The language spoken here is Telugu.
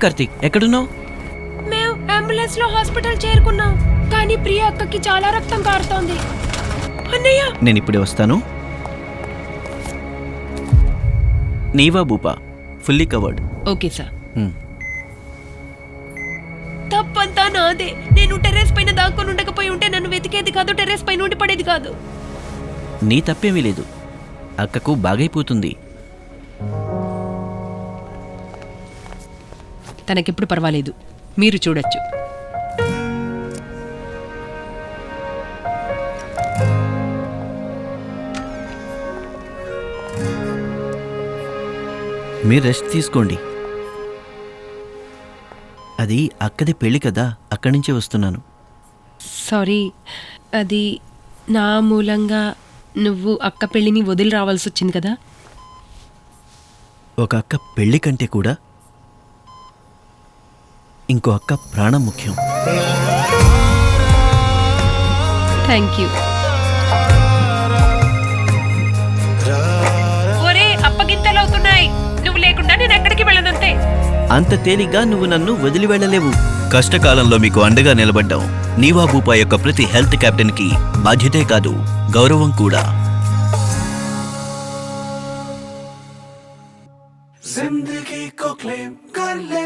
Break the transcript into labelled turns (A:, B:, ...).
A: కార్తీక్, ఎక్కడున్నావు?
B: మేము అంబులెన్స్ లో హాస్పిటల్ చేరుకున్నాం, కానీ ప్రియ అక్కకి చాలా రక్తం కారుతోంది. అన్నయ్య,
A: నేను ఇప్పుడే వస్తాను. నీవా భూపా, ఫుల్లీ కవర్డ్.
B: Okay sir. తప్పంతా నాదే. నేను టెర్రస్ పైన దాక్కొని ఉండకపోయి ఉంటే నన్ను వెతికేది కాదు, టెర్రస్ పైన ఉండి పడేది కాదు.
A: నీ తప్పేమీ లేదు, అక్కకు బాగైపోతుంది.
B: తనకెప్పుడు పర్వాలేదు, మీరు చూడొచ్చు.
A: మీరు రెస్ట్ తీసుకోండి. అది అక్కది పెళ్ళి కదా, అక్కడి నుంచే వస్తున్నాను.
B: సారీ, అది నా మూలంగా నువ్వు అక్క పెళ్ళిని వదిలి రావాల్సి వచ్చింది కదా.
A: ఒక అక్క పెళ్లి కంటే కూడా ఇంకో అక్క ప్రాణం ముఖ్యం.
B: Thank you. ఒరే, అప్పగింతలవుతున్నాయి. నువ్వు లేకుండా నేను ఎక్కడికి వెళ్ళనంతే.
A: అంత తేలిగ్గా నువ్వు నన్ను వదిలి వెళ్ళలేవు. కష్టకాలంలో మీకు అండగా నిలబడ్డాం. నీవా భూపా యొక్క ప్రతి హెల్త్ కెప్టెన్ కి బాధ్యతే కాదు, గౌరవం కూడా.
C: जिंदगी को क्लेम कर ले।